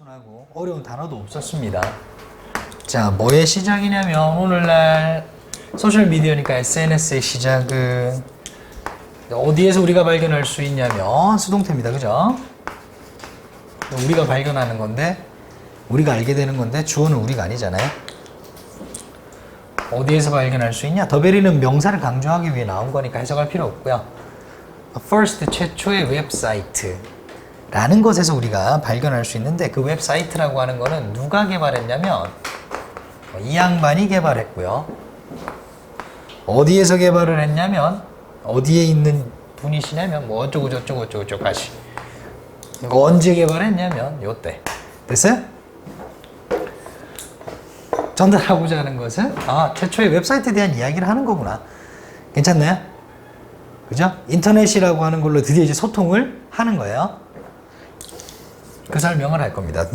단순하고 어려운 단어도 없었습니다. 자, 뭐의 시작이냐면 오늘날 소셜미디어니까 SNS의 시작은 어디에서 우리가 발견할 수 있냐면 수동태입니다. 그죠? 우리가 발견하는 건데 우리가 알게 되는 건데 주어는 우리가 아니잖아요. 어디에서 발견할 수 있냐? 더베리는 명사를 강조하기 위해 나온 거니까 해석할 필요 없고요. First, 최초의 웹사이트 라는 것에서 우리가 발견할 수 있는데 그 웹사이트라고 하는 거는 누가 개발했냐면 이 양반이 개발했고요. 어디에서 개발을 했냐면 어디에 있는 분이시냐면 뭐 어쩌고 저쩌고 저쩌고까지. 언제 개발했냐면 요때. 됐어요? 전달하고자 하는 것은 최초의 웹사이트에 대한 이야기를 하는 거구나. 괜찮나요? 그죠? 인터넷이라고 하는 걸로 드디어 이제 소통을 하는 거예요. 그 설명을 할 겁니다.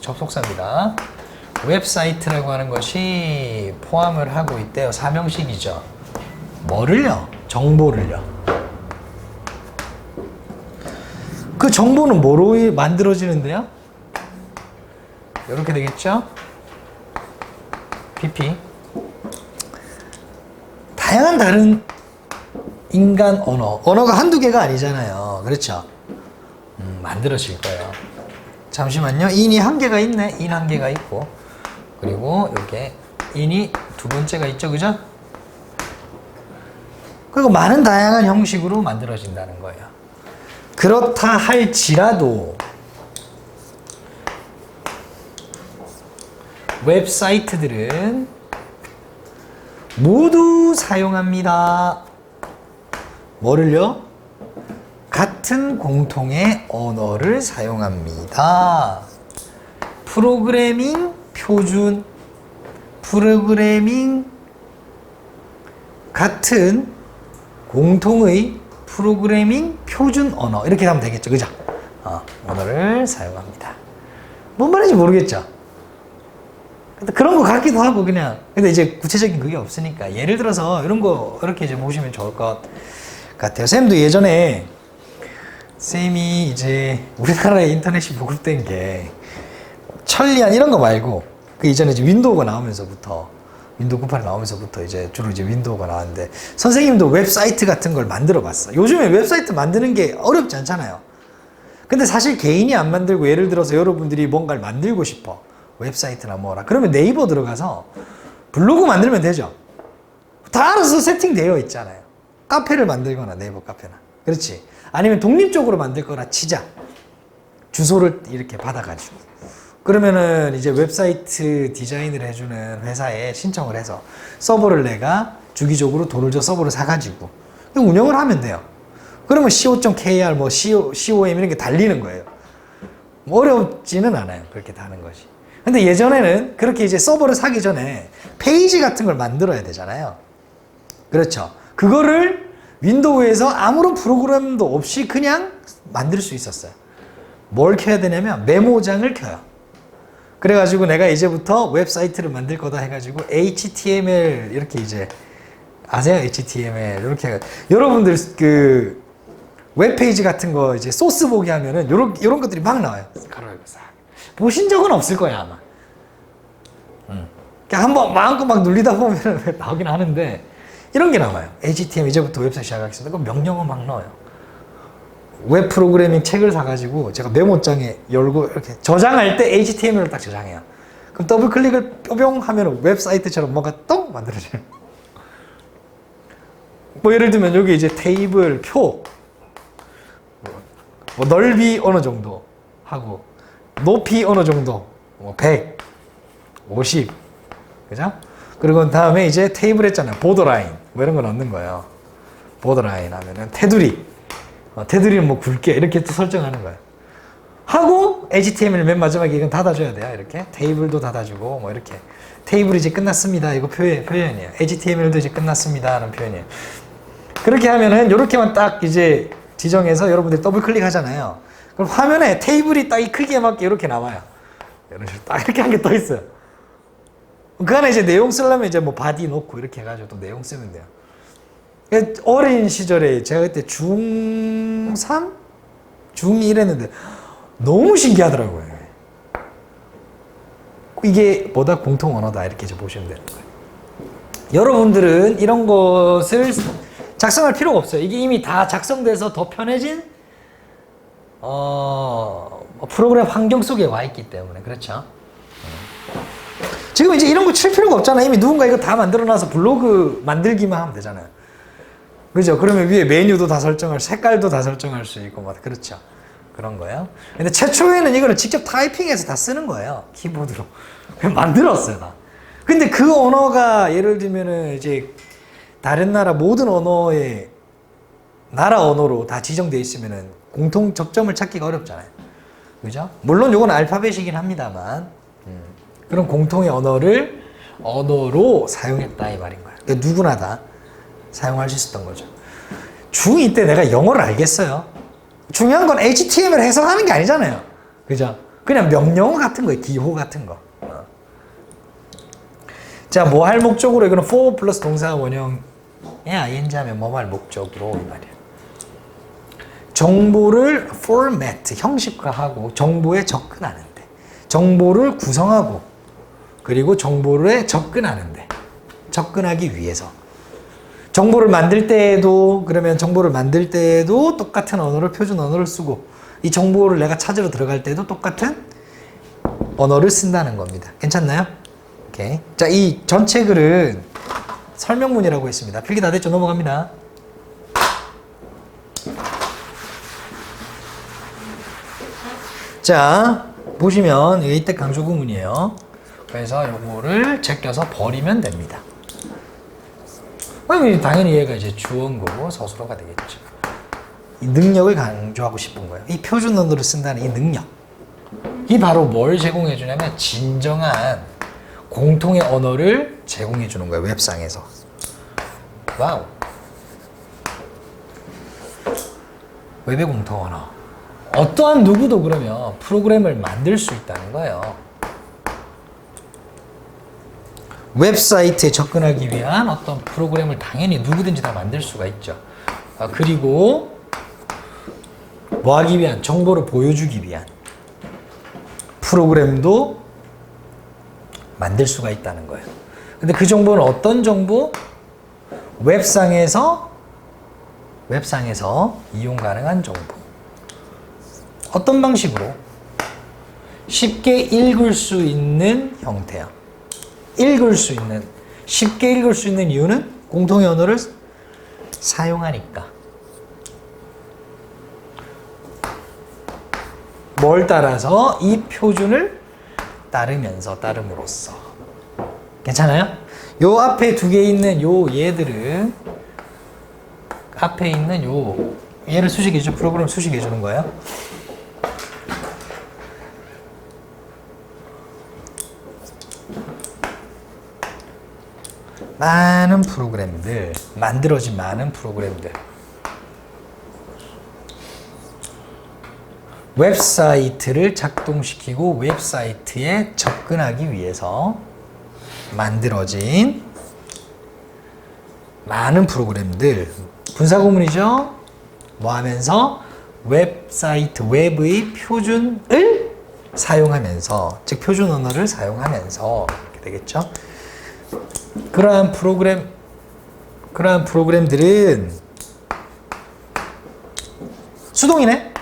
접속사입니다. 웹사이트라고 하는 것이 포함을 하고 있대요. 사명식이죠. 뭐를요? 정보를요. 그 정보는 뭐로 만들어지는데요? 이렇게 되겠죠? PP. 다양한 다른 인간 언어가 한두 개가 아니잖아요. 그렇죠? 만들어질 거예요. 잠시만요. 인이 한 개가 있네. 인 한 개가 있고 그리고 이렇게 인이 두 번째가 있죠. 그죠? 그리고 많은 다양한 형식으로 만들어진다는 거예요. 그렇다 할지라도 웹사이트들은 모두 사용합니다. 뭐를요? 같은 공통의 언어를 사용합니다. 프로그래밍 표준, 같은 공통의 프로그래밍 표준 언어 이렇게 하면 되겠죠. 그죠? 언어를 사용합니다. 뭔 말인지 모르겠죠? 그런 거 같기도 하고 그냥. 근데 이제 구체적인 그게 없으니까 예를 들어서 이런 거 이렇게 이제 보시면 좋을 것 같아요. 쌤도 예전에 쌤이 이제 우리나라에 인터넷이 보급된 게 천리안 이런 거 말고 그 이전에 이제 윈도우가 나오면서부터 윈도우 98이 나오면서부터 이제 주로 이제 윈도우가 나왔는데 선생님도 웹사이트 같은 걸 만들어 봤어. 요즘에 웹사이트 만드는 게 어렵지 않잖아요. 근데 사실 개인이 안 만들고 예를 들어서 여러분들이 뭔가를 만들고 싶어. 웹사이트나 뭐라. 그러면 네이버 들어가서 블로그 만들면 되죠. 다 알아서 세팅되어 있잖아요. 카페를 만들거나 네이버 카페나. 그렇지. 아니면 독립적으로 만들 거나 치자. 주소를 이렇게 받아가지고. 그러면은 이제 웹사이트 디자인을 해주는 회사에 신청을 해서 서버를 내가 주기적으로 돈을 줘 서버를 사가지고 운영을 하면 돼요. 그러면 co.kr, 뭐 com 이런 게 달리는 거예요. 뭐 어렵지는 않아요. 그렇게 다는 것이. 근데 예전에는 그렇게 이제 서버를 사기 전에 페이지 같은 걸 만들어야 되잖아요. 그렇죠. 그거를 윈도우에서 아무런 프로그램도 없이 그냥 만들 수 있었어요. 뭘 켜야 되냐면 메모장을 켜요. 그래가지고 내가 이제부터 웹사이트를 만들 거다 해가지고 HTML 이렇게 이제 아세요? HTML 이렇게 여러분들 그 웹페이지 같은 거 이제 소스 보기 하면은 요런 것들이 막 나와요. 보신 적은 없을 거야 아마. 한번 마음껏 막 눌리다 보면 나오긴 하는데 이런 게 나와요. HTML 이제부터 웹사이트 시작하겠습니다. 그 명령어 막 넣어요. 웹 프로그래밍 책을 사가지고 제가 메모장에 열고 이렇게 저장할 때 HTML을 딱 저장해요. 그럼 더블 클릭을 뿅뿅 하면 웹사이트처럼 뭔가 똥 만들어져요. 뭐 예를 들면 여기 이제 테이블, 표, 뭐 넓이 어느 정도 하고 높이 어느 정도, 뭐 100, 50, 그죠? 그리고 다음에 이제 테이블 했잖아요. 보더라인, 뭐 이런 거 넣는 거예요. 보더라인 하면은 테두리, 테두리는 뭐 굵게 이렇게 또 설정하는 거예요. 하고 HTML 맨 마지막에 이건 닫아줘야 돼요. 이렇게 테이블도 닫아주고 뭐 이렇게 테이블이 이제 끝났습니다. 이거 표현이에요. HTML도 이제 끝났습니다 하는 표현이에요. 그렇게 하면은 이렇게만 딱 이제 지정해서 여러분들 더블 클릭하잖아요. 그럼 화면에 테이블이 딱 이 크기에 맞게 이렇게 나와요. 이런 식으로 딱 이렇게 한 게 떠 있어요. 그 안에 이제 내용 쓰려면 이제 뭐 바디 넣고 이렇게 해가지고 또 내용 쓰면 돼요. 어린 시절에 제가 그때 중3? 중1 했는데 너무 신기하더라고요. 이게 뭐다? 공통 언어다. 이렇게 이제 보시면 되는 거예요. 여러분들은 이런 것을 작성할 필요가 없어요. 이게 이미 다 작성돼서 더 편해진 프로그램 환경 속에 와 있기 때문에. 그렇죠? 지금 이제 이런 거 칠 필요가 없잖아. 이미 누군가 이거 다 만들어놔서 블로그 만들기만 하면 되잖아요. 그죠? 그러면 위에 메뉴도 다 설정할, 색깔도 다 설정할 수 있고, 뭐, 그렇죠. 그런 거예요. 근데 최초에는 이거를 직접 타이핑해서 다 쓰는 거예요. 키보드로. 그냥 만들었어요, 다. 근데 그 언어가 예를 들면은 이제 다른 나라 모든 언어의 나라 언어로 다 지정되어 있으면은 공통 접점을 찾기가 어렵잖아요. 그죠? 물론 요건 알파벳이긴 합니다만, 그런 공통의 언어로 사용했다 이 말인 거예요. 그러니까 누구나 다 사용할 수 있었던 거죠. 중2 때 내가 영어를 알겠어요. 중요한 건 HTML 해석하는 게 아니잖아요. 그죠? 그냥 명령어 같은 거예요. 기호 같은 거. 자, 뭐 할 목적으로 이거는 for 플러스 동사 원형에 ing 하면 뭐 할 목적으로 이 말이에요. 정보를 format, 형식화하고 정보에 접근하는데, 정보를 구성하고 그리고 정보에 접근하는데, 접근하기 위해서. 정보를 만들 때에도, 그러면 정보를 만들 때에도 똑같은 언어를, 표준 언어를 쓰고, 이 정보를 내가 찾으러 들어갈 때도 똑같은 언어를 쓴다는 겁니다. 괜찮나요? 오케이. 자, 이 전체 글은 설명문이라고 했습니다. 필기 다 됐죠? 넘어갑니다. 자, 보시면 이게 이때 강조 구문이에요. 그래서 요거를 제껴서 버리면 됩니다. 당연히 얘가 이제 주어고 서술어가 되겠죠. 이 능력을 강조하고 싶은 거예요. 이 표준 언어를 쓴다는 이 능력. 이 바로 뭘 제공해 주냐면 진정한 공통의 언어를 제공해 주는 거예요. 웹상에서. 와우. 웹의 공통 언어. 어떠한 누구도 그러면 프로그램을 만들 수 있다는 거예요. 웹사이트에 접근하기 위한 어떤 프로그램을 당연히 누구든지 다 만들 수가 있죠. 그리고 뭐 하기 위한, 정보를 보여주기 위한 프로그램도 만들 수가 있다는 거예요. 근데 그 정보는 어떤 정보? 웹상에서 이용 가능한 정보. 어떤 방식으로? 쉽게 읽을 수 있는 형태야. 쉽게 읽을 수 있는 이유는 공통의 언어를 사용하니까. 뭘 따라서? 이 표준을 따름으로써. 괜찮아요? 요 앞에 두 개 있는 요 얘들은, 앞에 있는 얘를 수식해주죠. 프로그램 수식해주는 거예요. 많은 프로그램들, 만들어진 많은 프로그램들. 웹사이트를 작동시키고 웹사이트에 접근하기 위해서 만들어진 많은 프로그램들. 분사구문이죠. 뭐 하면서? 웹사이트, 웹의 표준을 사용하면서, 즉 표준 언어를 사용하면서 이렇게 되겠죠. 그러한 프로그램들은 수동이네.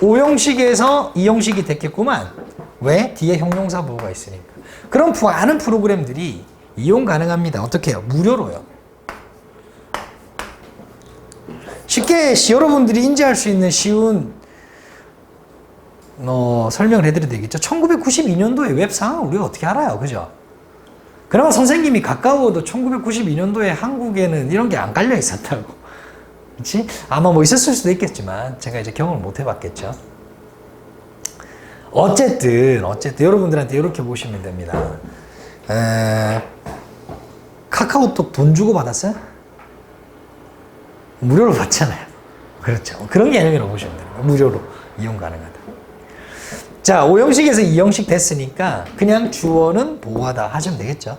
5형식에서 2형식이 됐겠구만. 왜? 뒤에 형용사 보호가 있으니까. 그런 많은 프로그램들이 이용 가능합니다. 어떻게 해요? 무료로요. 쉽게 여러분들이 인지할 수 있는 쉬운 설명을 해드려야 되겠죠. 1992년도에 웹 상황을 우리가 어떻게 알아요? 그죠? 그나마 선생님이 가까워도 1992년도에 한국에는 이런 게 안 깔려 있었다고. 그치? 아마 뭐 있었을 수도 있겠지만 제가 이제 경험을 못 해봤겠죠. 어쨌든 여러분들한테 이렇게 보시면 됩니다. 카카오톡 돈 주고 받았어요? 무료로 받잖아요. 그렇죠. 그런 개념이라고 보시면 돼요. 무료로 이용 가능하다. 자, 5형식에서 2형식 됐으니까 그냥 주어는 보호하다 하시면 되겠죠.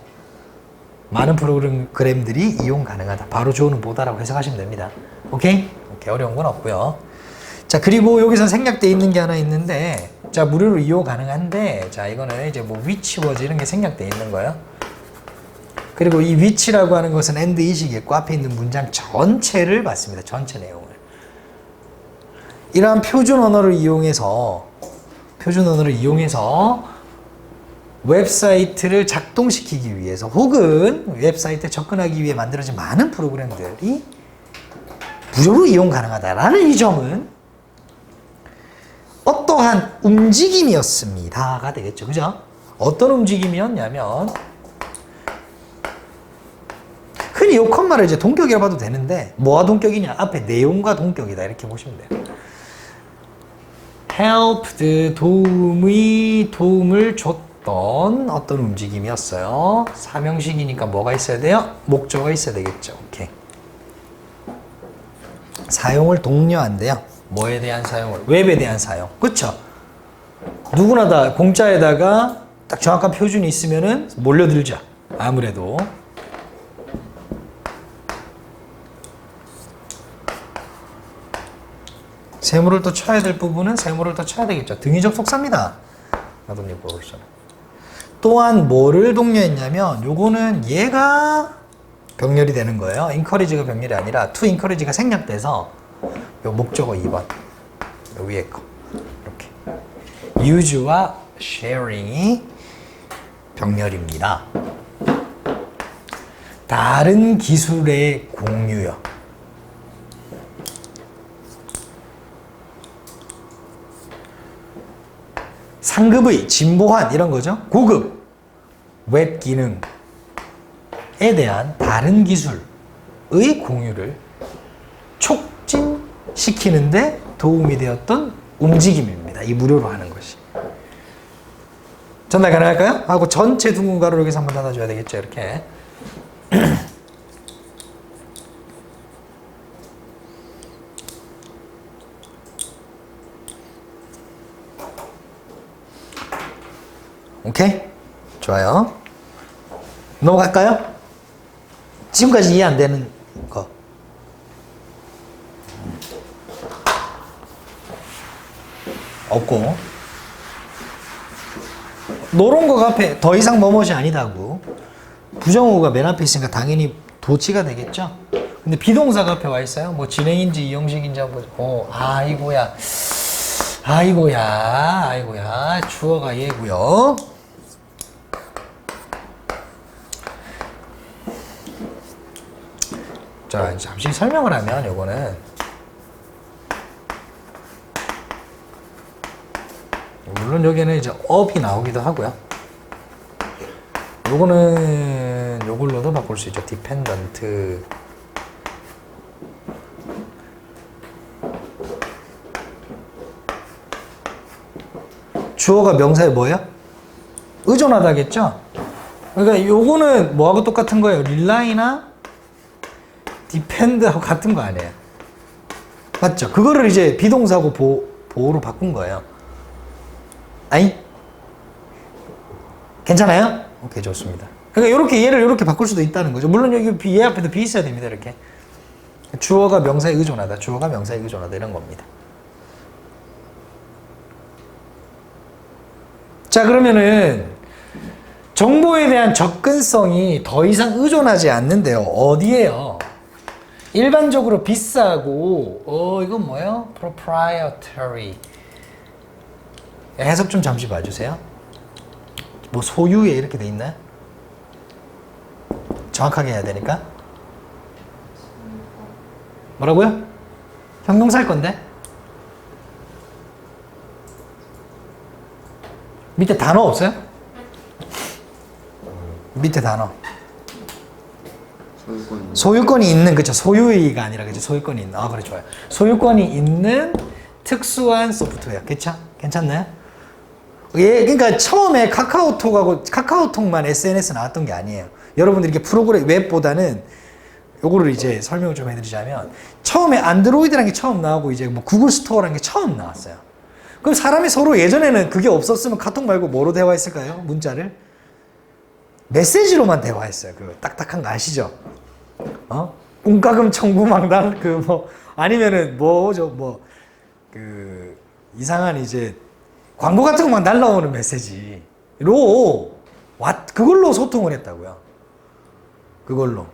많은 프로그램들이 이용 가능하다. 바로 주어는 보다라고 해석하시면 됩니다. 오케이? 어려운 건 없고요. 자, 그리고 여기서 생략되어 있는 게 하나 있는데 자, 무료로 이용 가능한데, 자, 이거는 이제 뭐 위치워즈 이런 게 생략돼 있는 거예요. 그리고 이 위치라고 하는 것은 and 이식이고 앞에 있는 문장 전체를 봤습니다. 전체 내용을. 이러한 표준 언어를 이용해서 웹사이트를 작동시키기 위해서 혹은 웹사이트에 접근하기 위해 만들어진 많은 프로그램들이 무료로 이용 가능하다라는 이 점은 어떠한 움직임이었습니다가 되겠죠. 그죠? 어떤 움직임이었냐면 흔히 이 컴마를 이제 동격이라 봐도 되는데 뭐가 동격이냐? 앞에 내용과 동격이다 이렇게 보시면 돼요. helped 도움을 줬던 어떤 움직임이었어요. 사명식이니까 뭐가 있어야 돼요? 목적어가 있어야 되겠죠. 오케이. 사용을 독려한대요. 뭐에 대한 사용을? 웹에 대한 사용. 그쵸? 누구나 다 공짜에다가 딱 정확한 표준이 있으면은 몰려들죠. 아무래도. 세모를 또 쳐야 될 부분은 세모를 또 쳐야 되겠죠. 등위 접속사입니다. 나도님 보시죠. 또한 뭐를 독려했냐면 요거는 얘가 병렬이 되는 거예요. encourage가 병렬이 아니라 to encourage가 생략돼서 요 목적어 2번 요 위에 거 이렇게 use와 sharing이 병렬입니다. 다른 기술의 공유요. 상급의 진보한 이런 거죠. 고급 웹 기능에 대한 다른 기술의 공유를 촉진시키는데 도움이 되었던 움직임입니다. 이 무료로 하는 것이. 전달 가능할까요? 하고 전체 둥근 가로 여기서 한번 닫아줘야 되겠죠. 이렇게. 오케이? 좋아요. 넘어갈까요? 지금까지 이해 안 되는 거. 없고. 노란 거 앞에 더 이상 뭐뭇이 아니다고. 부정어가 맨 앞에 있으니까 당연히 도치가 되겠죠? 근데 비동사가 앞에 와 있어요. 뭐 진행인지 이형식인지 한번. 아이고야. 주어가 얘고요. 자, 잠시 설명을 하면 요거는 물론 여기는 이제 up이 나오기도 하고요. 요거는 요걸로도 바꿀 수 있죠. dependent. 주어가 명사에 뭐예요? 의존하다겠죠? 그러니까 요거는 뭐하고 똑같은 거예요? 릴라이나 디펜드하고 같은 거 아니에요? 맞죠? 그거를 이제 비동사고 보호로 바꾼 거예요. 아니? 괜찮아요? 오케이, 좋습니다. 그러니까 이렇게 얘를 이렇게 바꿀 수도 있다는 거죠. 물론 여기 얘 앞에도 be 있어야 됩니다. 이렇게. 주어가 명사에 의존하다, 주어가 명사에 의존하다 이런 겁니다. 자, 그러면은 정보에 대한 접근성이 더 이상 의존하지 않는데요. 어디에요? 일반적으로 비싸고 이건 뭐예요? proprietary. 해석 좀 잠시 봐주세요. 뭐 소유에 이렇게 돼 있나요? 정확하게 해야 되니까. 뭐라고요? 형용사일 건데? 밑에 단어 없어요? 밑에 단어. 소유권이 있는, 그쵸? 소유의가 아니라, 그쵸? 소유권이 있는. 그래, 좋아요. 소유권이 있는 특수한 소프트웨어. 그쵸? 괜찮나요? 예, 그러니까 처음에 카카오톡만 SNS 나왔던 게 아니에요. 여러분들이 이렇게 프로그램, 웹보다는 요거를 이제 설명을 좀 해드리자면, 처음에 안드로이드라는 게 처음 나오고, 이제 뭐 구글 스토어라는 게 처음 나왔어요. 그럼 사람이 서로 예전에는 그게 없었으면 카톡 말고 뭐로 대화했을까요? 문자를? 메시지로만 대화했어요. 그 딱딱한 거 아시죠? 꿈가금 청구망당 아니면은 이상한 이제 광고 같은 거 막 날라오는 메시지로 그걸로 소통을 했다고요. 그걸로.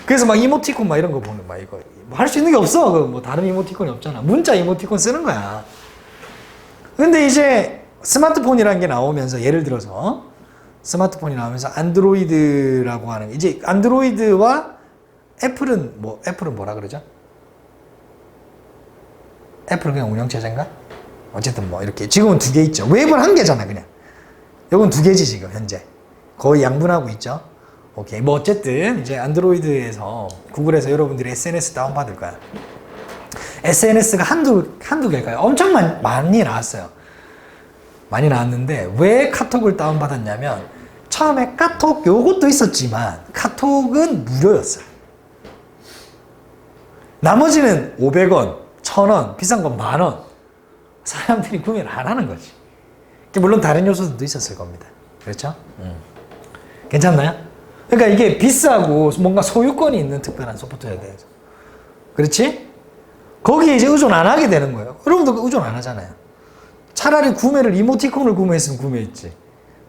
그래서 막 이모티콘 막 이런 거 보면 막 이거 뭐 할 수 있는 게 없어. 뭐 다른 이모티콘이 없잖아. 문자 이모티콘 쓰는 거야. 근데 이제 스마트폰이라는 게 나오면서 예를 들어서 스마트폰이 나오면서 안드로이드라고 하는 이제 안드로이드와 애플은 뭐라 그러죠? 애플은 그냥 운영체제인가? 어쨌든 뭐 이렇게 지금은 두 개 있죠. 웹은 한 개잖아 그냥. 이건 두 개지 지금 현재. 거의 양분하고 있죠. 오케이. 뭐 어쨌든 이제 안드로이드에서 구글에서 여러분들이 SNS 다운받을 거야. SNS가 한두 개일까요? 엄청 많이 나왔어요. 많이 나왔는데 왜 카톡을 다운받았냐면 처음에 카톡 요것도 있었지만 카톡은 무료였어요. 나머지는 500원, 1000원, 비싼 건 10,000원. 사람들이 구매를 안 하는 거지. 물론 다른 요소들도 있었을 겁니다. 그렇죠? 괜찮나요? 그러니까 이게 비싸고 뭔가 소유권이 있는 특별한 소프트웨어에 대해서. 그렇지? 거기에 이제 의존 안 하게 되는 거예요. 여러분도 의존 안 하잖아요. 차라리 이모티콘을 구매했으면 구매했지.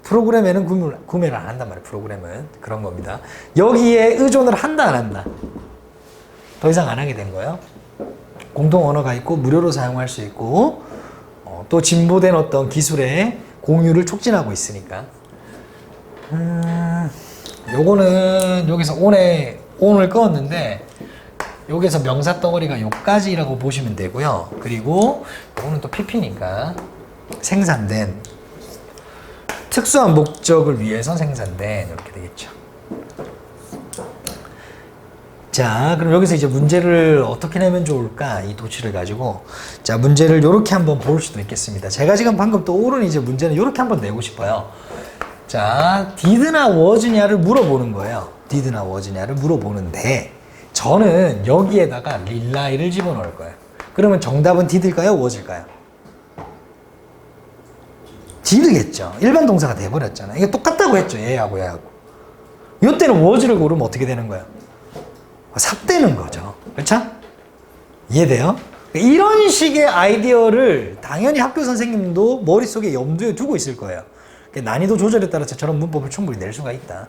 프로그램에는 구매를 안 한단 말이에요. 프로그램은. 그런 겁니다. 여기에 의존을 한다, 안 한다? 더 이상 안 하게 된 거예요. 공동 언어가 있고, 무료로 사용할 수 있고, 또 진보된 어떤 기술의 공유를 촉진하고 있으니까. 요거는 여기서 온을 꺼었는데, 여기서 명사 덩어리가 요까지라고 보시면 되고요. 그리고 요거는 또 PP니까 생산된 특수한 목적을 위해서 생산된 이렇게 되겠죠. 자, 그럼 여기서 이제 문제를 어떻게 내면 좋을까? 이 도치를 가지고 자, 문제를 이렇게 한번 볼 수도 있겠습니다. 제가 지금 방금 또 오른 이제 문제는 이렇게 한번 내고 싶어요. 자, did나 was냐를 물어보는 거예요. did나 was냐를 물어보는데 저는 여기에다가 릴라이를 집어넣을 거예요. 그러면 정답은 did일까요? was일까요? did겠죠. 일반 동사가 돼버렸잖아요. 이게 똑같다고 했죠. 얘하고 얘하고. 이때는 was를 고르면 어떻게 되는 거예요? 삽되는 거죠. 그렇죠? 이해돼요? 이런 식의 아이디어를 당연히 학교 선생님도 머릿속에 염두에 두고 있을 거예요. 난이도 조절에 따라서 저런 문법을 충분히 낼 수가 있다.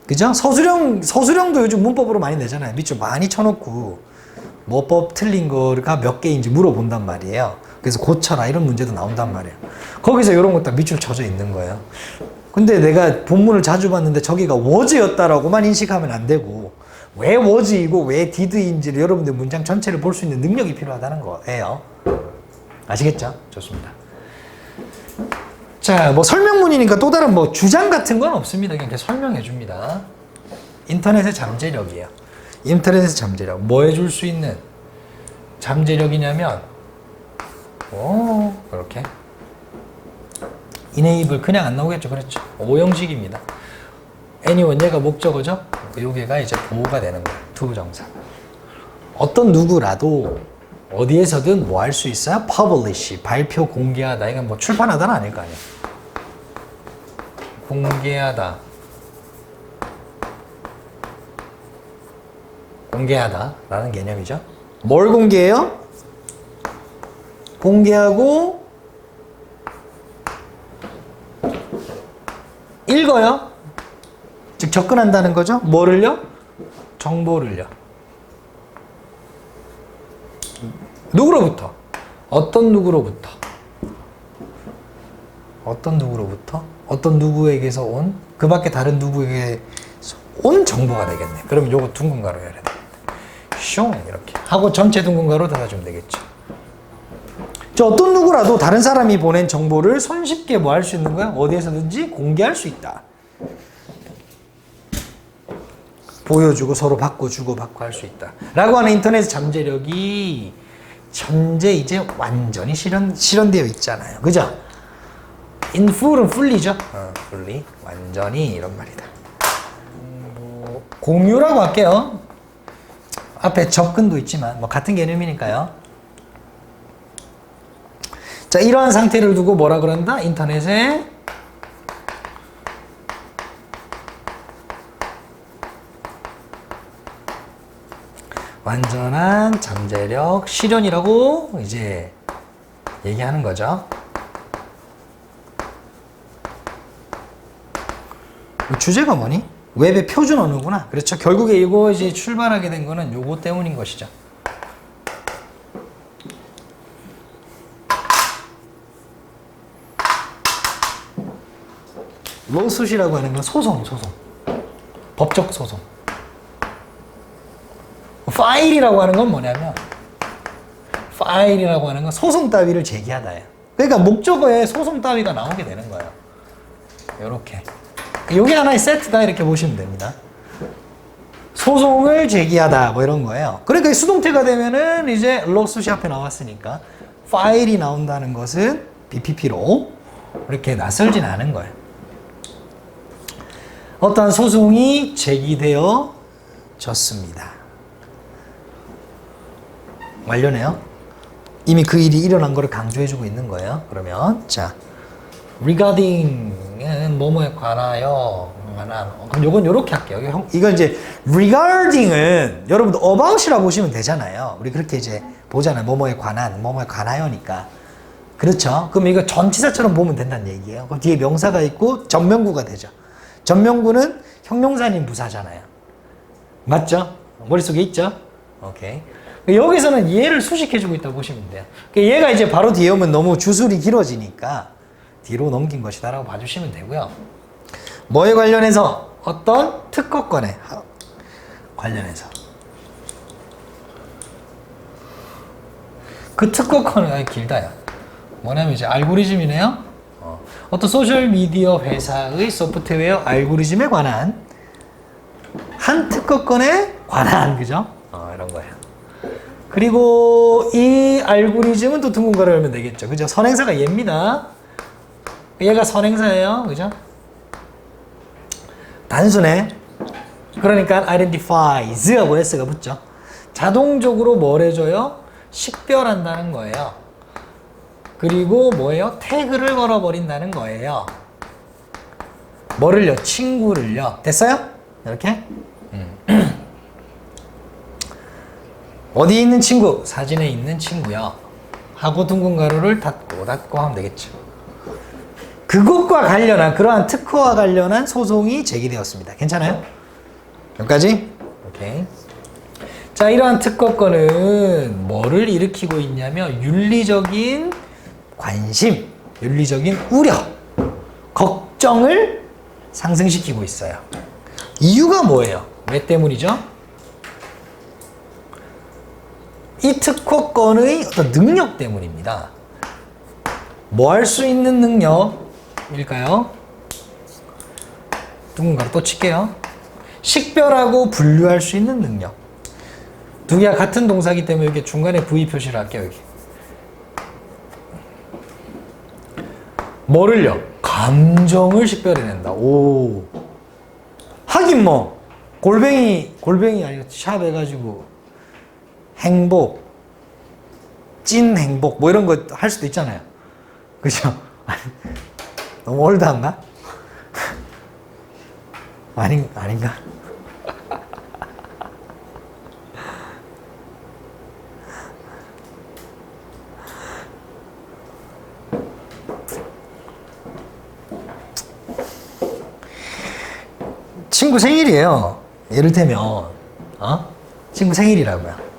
그죠? 서술형도 요즘 문법으로 많이 내잖아요. 밑줄 많이 쳐놓고 뭐법 틀린 거가 몇 개인지 물어본단 말이에요. 그래서 고쳐라 이런 문제도 나온단 말이에요. 거기서 이런 것도 밑줄 쳐져 있는 거예요. 근데 내가 본문을 자주 봤는데 저기가 was였다라고만 인식하면 안 되고 왜 was이고 왜 did인지를 여러분들 문장 전체를 볼 수 있는 능력이 필요하다는 거예요. 아시겠죠? 좋습니다. 자, 뭐 설명문이니까 또 다른 뭐 주장 같은 건 없습니다. 그냥 이렇게 설명해 줍니다. 인터넷의 잠재력이에요. 인터넷의 잠재력. 뭐 해줄 수 있는 잠재력이냐면 이렇게 enable 그냥 안 나오겠죠. 그렇죠. 오형식입니다. anyone 얘가 목적어죠. 요게가 이제 보호가 되는 거예요. to 정사. 어떤 누구라도 어디에서든 뭐 할 수 있어요? publish, 발표, 공개하다. 이건 뭐 출판하다는 아닐 거 아니에요. 공개하다. 공개하다라는 개념이죠. 뭘 공개해요? 공개하고 읽어요. 즉 접근한다는 거죠. 뭐를요? 정보를요. 누구로부터? 어떤 누구로부터? 어떤 누구로부터? 어떤 누구에게서 온? 그 밖에 다른 누구에게 온 정보가 되겠네. 그럼 요거 둥근가로 해야 됩니다. 슝 이렇게 하고 전체 둥근가로 닫아주면 되겠죠. 저 어떤 누구라도 다른 사람이 보낸 정보를 손쉽게 뭐 할 수 있는 거야? 어디에서든지 공개할 수 있다. 보여주고 서로 받고 주고 받고 할 수 있다. 라고 하는 인터넷 잠재력이 현재 이제 완전히 실현되어 있잖아요. 그죠? in full은 fully죠. fully. 완전히 이런 말이다. 공유라고 할게요. 앞에 접근도 있지만 뭐 같은 개념이니까요. 자, 이러한 상태를 두고 뭐라 그런다? 인터넷에 완전한 잠재력 실현이라고 이제 얘기하는 거죠. 주제가 뭐니? 웹의 표준 언어구나. 그렇죠. 결국에 이거 이제 출발하게 된 거는 요거 때문인 것이죠. 로스숫이라고 하는 건 소송. 법적 소송. 파일이라고 하는 건 뭐냐면, 파일이라고 하는 건 소송 따위를 제기하다예요. 그러니까 목적어에 소송 따위가 나오게 되는 거예요. 요렇게. 요게 하나의 세트다 이렇게 보시면 됩니다. 소송을 제기하다 뭐 이런 거예요. 그러니까 수동태가 되면은 이제 로스숫이 앞에 나왔으니까 파일이 나온다는 것은 BPP로 이렇게 낯설진 않은 거예요. 어떠한 소송이 제기되어졌습니다. 완료네요. 이미 그 일이 일어난 거를 강조해주고 있는 거예요. 그러면 자, regarding은 뭐뭐에 관하여 그럼 요건 요렇게 할게요. 이건 이제 regarding은 여러분들 about이라고 보시면 되잖아요. 우리 그렇게 이제 보잖아요. 뭐뭐에 관한, 뭐뭐에 관하여니까. 그렇죠. 그럼 이거 전치사처럼 보면 된다는 얘기예요. 그럼 뒤에 명사가 있고 전명구가 되죠. 전명구는 형용사님 부사잖아요. 맞죠? 머릿속에 있죠? 오케이. 여기서는 얘를 수식해주고 있다고 보시면 돼요. 얘가 이제 바로 뒤에 오면 너무 주술이 길어지니까 뒤로 넘긴 것이다 라고 봐주시면 되고요. 뭐에 관련해서? 어떤 특허권에 관련해서. 그 특허권은 길다요. 뭐냐면 이제 알고리즘이네요. 어떤 소셜미디어 회사의 소프트웨어 알고리즘에 관한 한 특허권에 관한, 그죠? 이런 거예요. 그리고 이 알고리즘은 또 둥근 열면 되겠죠. 그죠? 선행사가 얘입니다. 얘가 선행사예요. 그죠? 단순해. 그러니까 identifies하고 s가 붙죠. 자동적으로 뭘 해줘요? 식별한다는 거예요. 그리고 뭐예요? 태그를 걸어버린다는 거예요. 뭐를요? 친구를요. 됐어요? 이렇게? 어디에 있는 친구? 사진에 있는 친구요. 하고 둥근 가로를 닫고 하면 되겠죠. 그것과 관련한 그러한 특허와 관련한 소송이 제기되었습니다. 괜찮아요? 여기까지? 오케이. 자, 이러한 특허권은 뭐를 일으키고 있냐면 윤리적인 관심, 윤리적인 우려, 걱정을 상승시키고 있어요. 이유가 뭐예요? 왜 때문이죠? 이 특허권의 어떤 능력 때문입니다. 뭐 할 수 있는 능력일까요? 누군가로 또 칠게요. 식별하고 분류할 수 있는 능력. 두 개가 같은 동사이기 때문에 여기 중간에 V 표시를 할게요. 여기. 뭐를요? 감정을 식별해낸다. 오. 하긴 뭐 골뱅이 아니고 샵 해가지고 행복, 찐 행복 뭐 이런 거 할 수도 있잖아요. 그죠? 너무 올드한가? 아닌가? 친구 생일이에요. 예를 들면 친구 생일이라고요.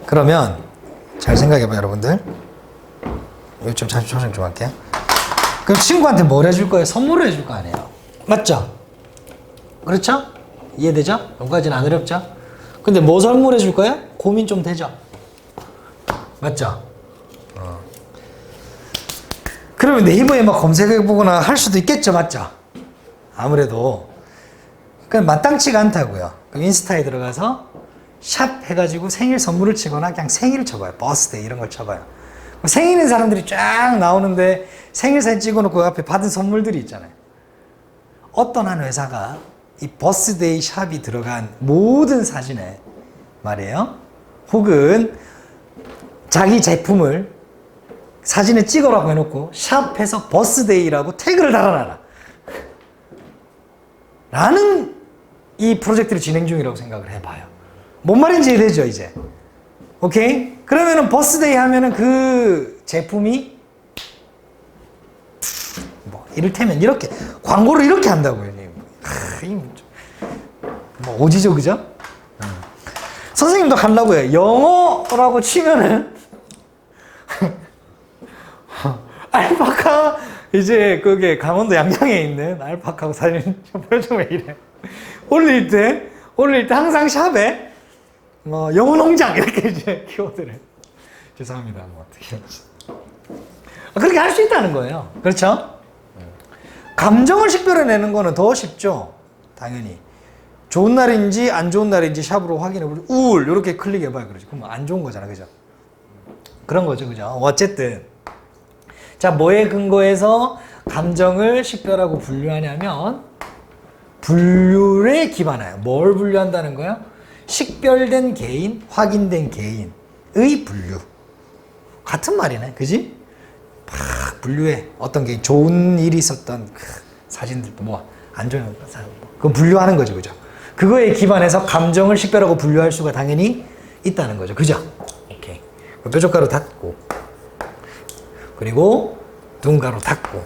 그러면 잘 생각해봐요, 여러분들. 이거 좀 잠시 조정 좀 할게요. 그럼 친구한테 뭘 해줄 거예요? 선물을 해줄 거 아니에요. 맞죠? 그렇죠? 이해되죠? 여기까지는 안 어렵죠? 근데 뭐 선물해 줄 거예요? 고민 좀 되죠? 맞죠? 그러면 네이버에 막 검색해보거나 할 수도 있겠죠, 맞죠? 아무래도. 그냥 마땅치가 않다고요. 그럼 인스타에 들어가서 샵 해가지고 생일 선물을 치거나 그냥 생일을 쳐봐요. 버스데이 이런 걸 쳐봐요. 생일인 사람들이 쫙 나오는데 생일 사진 찍어놓고 그 앞에 받은 선물들이 있잖아요. 어떤 한 회사가 이 버스데이 샵이 들어간 모든 사진에 말이에요. 혹은 자기 제품을 사진에 찍으라고 해놓고 샵에서 버스데이라고 태그를 달아놔라 라는 이 프로젝트를 진행 중이라고 생각을 해봐요. 뭔 말인지 이해되죠, 이제? 오케이? 그러면은 버스데이 하면은 그 제품이 이를테면 이렇게 광고를 이렇게 한다고요. 뭐 오지죠, 그죠? 선생님도 하려고요. 영어라고 치면은 알파카 이제 그게 강원도 양양에 있는 알파카하고 사진 표정 왜 이래? 올릴 때 항상 샵에 영어 농장 이렇게 이제 키워드를 죄송합니다. 뭐 어떻게 그렇게 할 수 있다는 거예요. 그렇죠? 감정을 식별해내는 거는 더 쉽죠. 당연히 좋은 날인지 안 좋은 날인지 샵으로 확인해보죠. 우울 이렇게 클릭해봐요. 그러죠. 그럼 안 좋은 거잖아, 그죠? 그런 거죠, 그죠? 어쨌든 자, 뭐에 근거해서 감정을 식별하고 분류하냐면 분류에 기반하여 뭘 분류한다는 거예요? 식별된 개인, 확인된 개인의 분류. 같은 말이네, 그지? 막 분류해. 어떤 게 좋은 일이 있었던 사진들도 뭐 안 좋은 사진, 그거 분류하는 거죠, 그죠? 그거에 기반해서 감정을 식별하고 분류할 수가 당연히 있다는 거죠, 그죠? 오케이. 뾰족가루 닫고 그리고 눈가루 닫고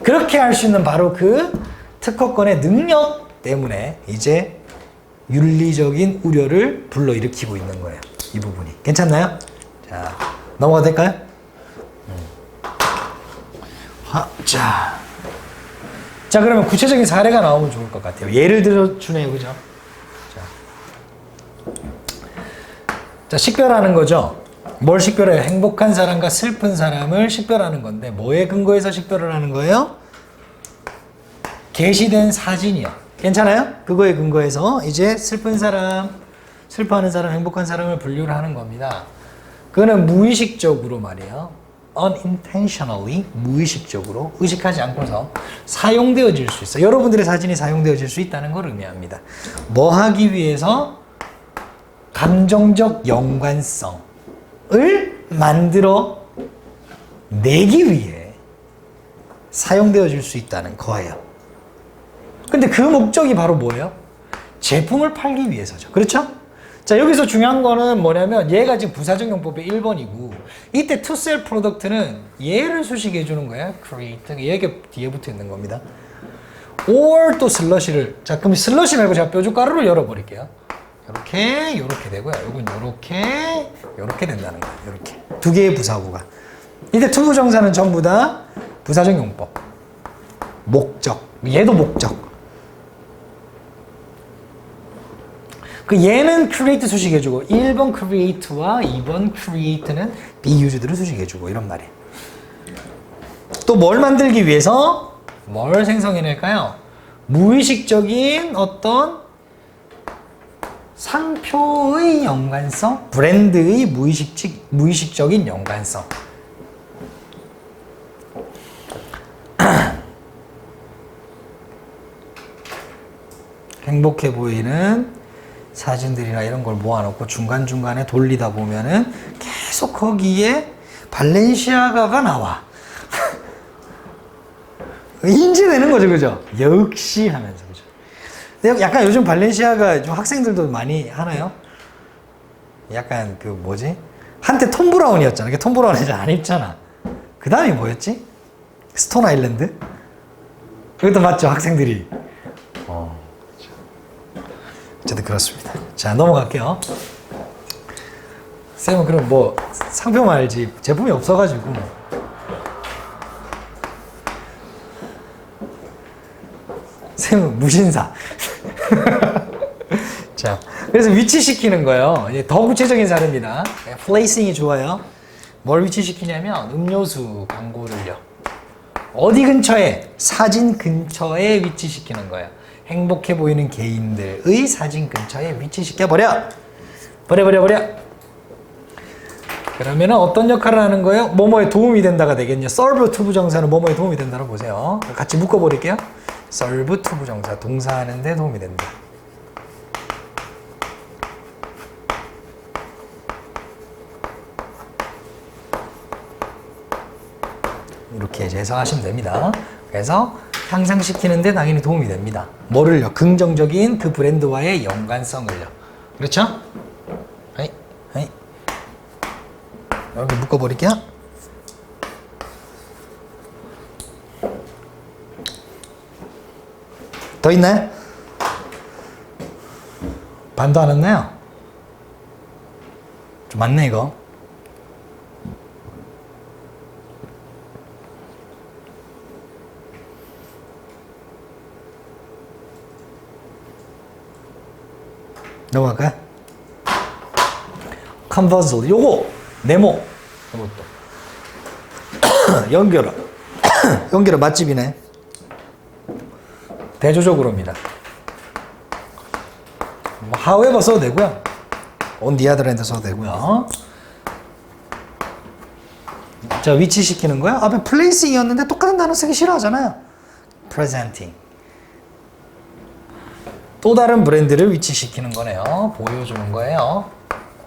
그렇게 할 수 있는 바로 그 특허권의 능력 때문에 이제 윤리적인 우려를 불러일으키고 있는 거예요. 이 부분이. 괜찮나요? 자, 넘어가도 될까요? 자, 그러면 구체적인 사례가 나오면 좋을 것 같아요. 예를 들어 주네요, 그죠? 자, 식별하는 거죠. 뭘 식별해요? 행복한 사람과 슬픈 사람을 식별하는 건데 뭐에 근거해서 식별을 하는 거예요? 게시된 사진이요. 괜찮아요? 그거에 근거해서 이제 슬픈 사람, 슬퍼하는 사람, 행복한 사람을 분류를 하는 겁니다. 그거는 무의식적으로 말이에요. unintentionally, 무의식적으로, 의식하지 않고서 사용되어질 수 있어요. 여러분들의 사진이 사용되어질 수 있다는 걸 의미합니다. 뭐 하기 위해서? 감정적 연관성을 만들어 내기 위해 사용되어질 수 있다는 거예요. 근데 그 목적이 바로 뭐예요? 제품을 팔기 위해서죠. 그렇죠? 자, 여기서 중요한 거는 뭐냐면 얘가 지금 부사적 용법의 1번이고 이때 to sell product는 얘를 수식해 주는 거예요. create. 얘가 뒤에 붙어 있는 겁니다. or 또 슬러시를, 자, 그럼 슬러시 말고 제가 뾰족가루를 열어버릴게요. 요렇게 되고요. 요건 요렇게 된다는 거예요. 요렇게. 두 개의 부사구가. 이때 투부정사는 전부 다 부사적 용법. 목적. 얘도 목적. 그 얘는 create 수식해주고 1번 create와 2번 create는 be used를 수식해주고 이런 말이에요. 또 뭘 만들기 위해서 뭘 생성해낼까요? 무의식적인 어떤 상표의 연관성, 브랜드의 무의식적인 연관성. 행복해 보이는 사진들이나 이런 걸 모아놓고 중간중간에 돌리다 보면은 계속 거기에 발렌시아가가 나와. 인지되는 거죠, 그죠? 역시 하면서, 그죠? 근데 약간 요즘 발렌시아가 좀 학생들도 많이 하나요? 약간 그 뭐지? 한때 톰 브라운이었잖아. 톰 브라운 이제 안 입잖아. 그 다음이 뭐였지? 스톤 아일랜드? 그것도 맞죠, 학생들이. 어쨌든 그렇습니다. 자, 넘어갈게요. 쌤은 그럼 뭐 상표만 알지 제품이 없어가지고. 쌤은 무신사. 자, 그래서 위치시키는 거예요. 이제 더 구체적인 사례입니다. 플레이싱이 좋아요. 뭘 위치시키냐면 음료수 광고를요. 어디 근처에? 사진 근처에 위치시키는 거예요. 행복해 보이는 개인들의 사진 근처에 위치시켜버려. 버려. 그러면 어떤 역할을 하는 거예요? 뭐뭐에 도움이 된다가 되겠냐. serve to 부정사는 뭐뭐에 도움이 된다고 보세요. 같이 묶어버릴게요. serve to 부정사, 동사하는데 도움이 된다. 이렇게 이제 해석하시면 됩니다. 그래서 향상시키는데 당연히 도움이 됩니다. 뭐를요? 긍정적인 그 브랜드와의 연관성을요. 그렇죠? 여기 묶어버릴게요. 더 있나요? 반도 안 왔나요? 좀 많네 이거. 넘어갈까요? 컨버스 요거 네모 이것도 연결어 연결어 맛집이네. 대조적으로입니다. 뭐 however 써도 되고요. on the other hand 써도 되고요. 자, 위치시키는 거야. 앞에 placing이었는데 똑같은 단어 쓰기 싫어하잖아요. presenting. 또 다른 브랜드를 위치시키는 거네요. 보여주는 거예요.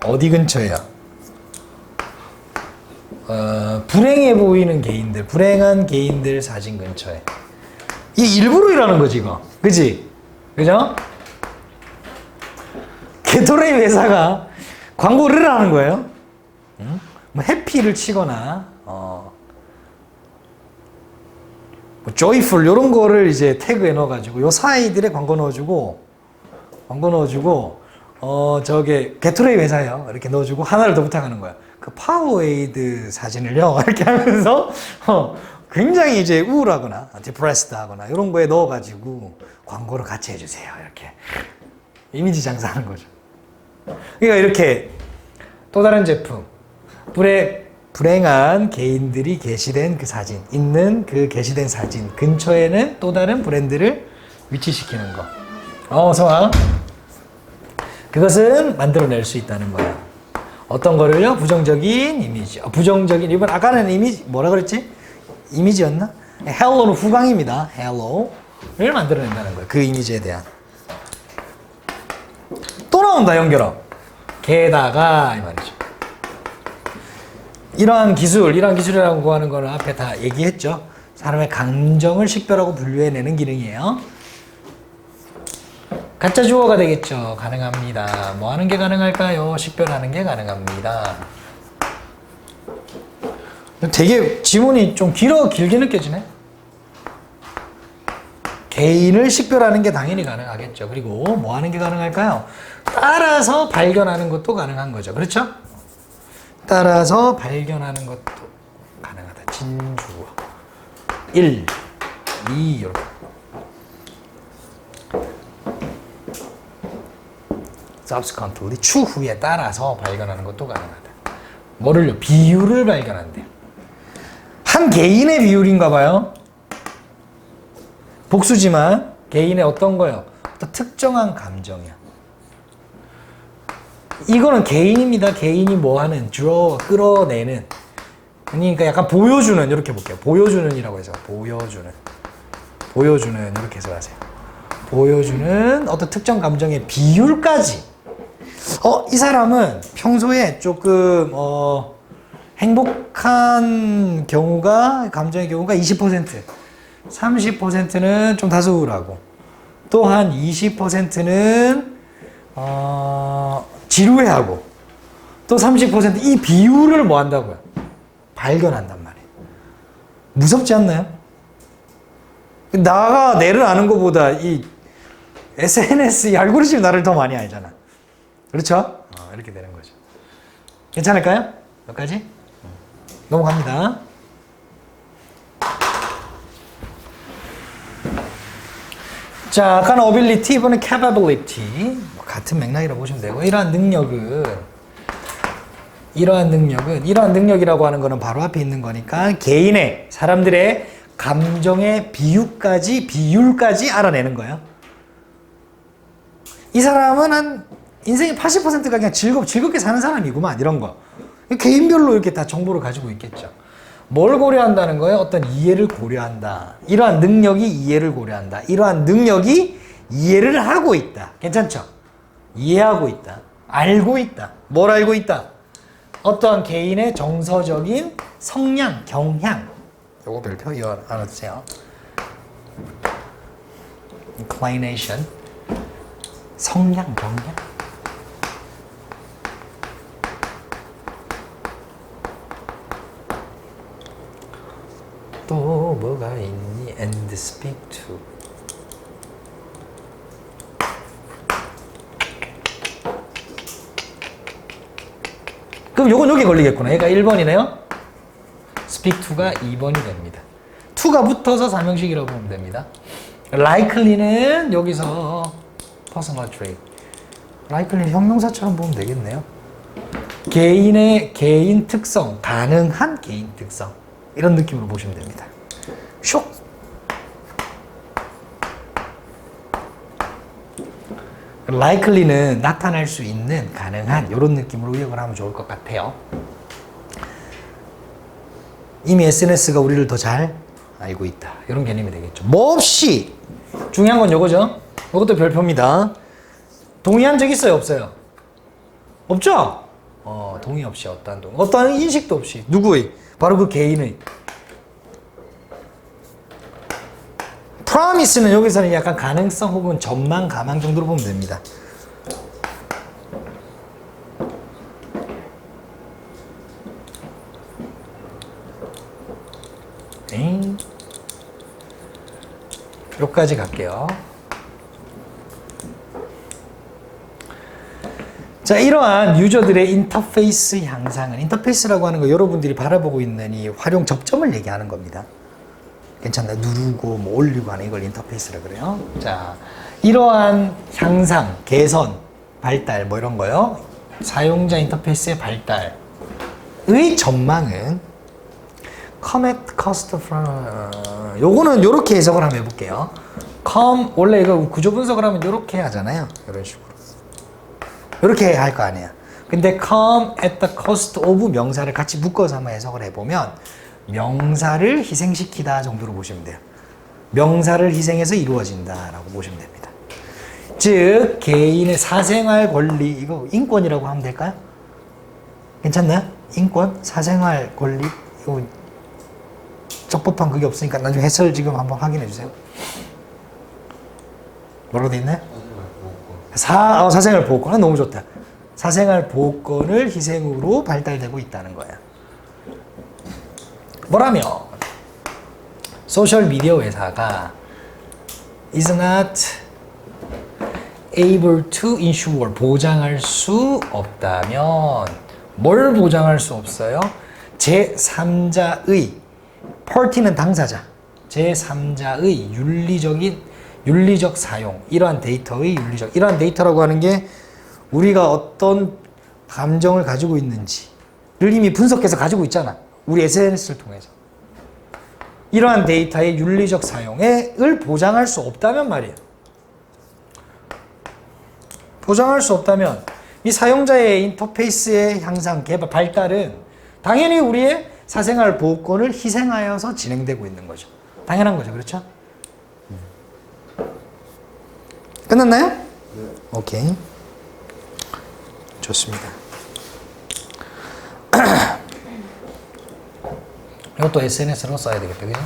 어디 근처에요? 불행해 보이는 개인들, 불행한 개인들 사진 근처에. 이게 일부러 이러는 거지, 이거. 그지? 그죠? 게토레이 회사가 광고를 하는 거예요. 응? 뭐 해피를 치거나, 뭐 joyful 이런 거를 이제 태그에 넣어가지고 요 사이들에 광고 넣어주고 저게 게토레이 회사예요. 이렇게 넣어주고 하나를 더 부탁하는 거야. 그 파워에이드 사진을요 이렇게 하면서 굉장히 이제 우울하거나 디프레스드 하거나 이런 거에 넣어가지고 광고를 같이 해주세요. 이렇게 이미지 장사하는 거죠. 그러니까 이렇게 또 다른 제품 불행한 개인들이 게시된 그 사진 있는 그 게시된 사진 근처에는 또 다른 브랜드를 위치시키는 거. 성아 그것은 만들어낼 수 있다는 거야. 어떤 거를요? 부정적인 이미지. 부정적인 이번 아까는 이미지 뭐라 그랬지? 이미지였나? 헬로는 후광입니다. 헬로를 만들어낸다는 거예요. 그 이미지에 대한. 또 나온다 연결어. 게다가 이 말이죠. 이러한 기술이라고 하는 거는 앞에 다 얘기했죠. 사람의 감정을 식별하고 분류해내는 기능이에요. 가짜 주어가 되겠죠. 가능합니다. 뭐 하는 게 가능할까요? 식별하는 게 가능합니다. 되게 지문이 좀 길게 느껴지네. 개인을 식별하는 게 당연히 가능하겠죠. 그리고 뭐 하는 게 가능할까요? 따라서 발견하는 것도 가능한 거죠. 그렇죠? 따라서 발견하는 것도 가능하다. 진주어 1, 2 이렇게. subsequently 추후에 따라서 발견하는 것도 가능하다. 뭐를요? 비율을 발견한대요. 한 개인의 비율인가 봐요. 복수지만 개인의 어떤 거요? 어떤 특정한 감정이야. 이거는 개인입니다. 개인이 뭐 하는, 끌어내는. 그러니까 약간 보여주는, 이렇게 볼게요. 보여주는이라고 해서, 보여주는, 이렇게 해서 하세요. 보여주는 어떤 특정 감정의 비율까지. 이 사람은 평소에 조금, 행복한 감정의 경우가 20%, 30%는 좀 다소 우울하고, 또한 20%는, 지루해하고, 또 30% 이 비율을 뭐 한다고요? 발견한단 말이에요. 무섭지 않나요? 나가 내를 아는 것보다 이 SNS 이 알고리즘이 나를 더 많이 알잖아. 그렇죠? 이렇게 되는 거죠. 괜찮을까요? 여기까지? 넘어갑니다. 자, 아까는 ability, 이번엔 capability. 같은 맥락이라고 보시면 되고, 이러한 능력이라고 하는 거는 바로 앞에 있는 거니까 사람들의 감정의 비율까지 알아내는 거예요. 이 사람은 인생의 80%가 그냥 즐겁게 사는 사람이구만, 이런 거. 개인별로 이렇게 다 정보를 가지고 있겠죠. 뭘 고려한다는 거예요? 어떤 이해를 고려한다. 이러한 능력이 이해를 고려한다. 이러한 능력이 이해를 하고 있다. 괜찮죠? 이해하고 있다. 알고 있다. 뭘 알고 있다? 어떠한 개인의 정서적인 성향, 경향. 요거 별표 이거 알아두세요. inclination. 성향, 경향. 또 뭐가 있니? and speak to. 그럼 요건 여기 걸리겠구나. 얘가 1번이네요. speak to가 2번이 됩니다. to가 붙어서 삼형식이라고 보면 됩니다. likely는 여기서 personal trait. likely 형용사처럼 보면 되겠네요. 개인의 개인 특성, 가능한 개인 특성. 이런 느낌으로 보시면 됩니다. 쇽! likely는 나타날 수 있는, 가능한 이런 느낌으로 의역을 하면 좋을 것 같아요. 이미 SNS가 우리를 더 잘 알고 있다. 이런 개념이 되겠죠. 뭐 없이 중요한 건 요거죠. 이것도 별표입니다. 동의한 적 있어요, 없어요? 없죠? 동의 없이 어떠한 인식도 없이 누구의? 바로 그 개인의. promise는 여기서는 약간 가능성 혹은 전망, 가망 정도로 보면 됩니다. 여기까지 갈게요. 자, 이러한 유저들의 인터페이스 향상은, 인터페이스라고 하는 거 여러분들이 바라보고 있는 이 활용 접점을 얘기하는 겁니다. 괜찮나요? 누르고 뭐 올리고 하는 이걸 인터페이스라 그래요. 자, 이러한 향상, 개선, 발달 뭐 이런 거요. 사용자 인터페이스의 발달의 전망은 come at cost from, 요거는 요렇게 해석을 한번 해볼게요. come, 원래 이거 구조 분석을 하면 요렇게 하잖아요. 이런 식으로. 요렇게 할 거 아니에요. 근데 come at the cost of 명사를 같이 묶어서 한번 해석을 해보면 명사를 희생시키다 정도로 보시면 돼요. 명사를 희생해서 이루어진다라고 보시면 됩니다. 즉 개인의 사생활 권리, 이거 인권이라고 하면 될까요? 괜찮나요? 인권? 사생활 권리? 이거 적법한 그게 없으니까 나중에 해설 지금 한번 확인해 주세요. 뭐라고 돼 있나요? 사생활 보호권. 너무 좋다. 사생활 보호권을 희생으로 발달되고 있다는 거야. 뭐라면 소셜미디어 회사가 is not able to ensure, 보장할 수 없다면 뭘 보장할 수 없어요? 제3자의, party는 당사자, 제3자의 윤리적 사용, 이러한 데이터의 이러한 데이터라고 하는 게 우리가 어떤 감정을 가지고 있는지를 이미 분석해서 가지고 있잖아. 우리 SNS를 통해서. 이러한 데이터의 윤리적 사용을 보장할 수 없다면 말이에요. 보장할 수 없다면 이 사용자의 인터페이스의 향상, 개발, 발달은 당연히 우리의 사생활 보호권을 희생하여서 진행되고 있는 거죠. 당연한 거죠. 그렇죠? 끝났나요? 네. 오케이. 좋습니다. 이것도 SNS로 써야 되겠다. 그죠?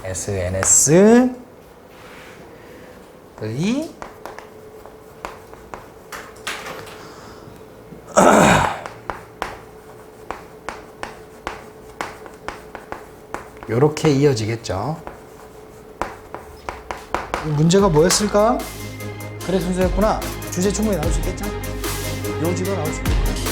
SNS의 요렇게 이어지겠죠. 문제가 뭐였을까? 그래 순서였구나. 주제 충분히 나올 수 있겠죠? 요지가 나올 수 있겠구나.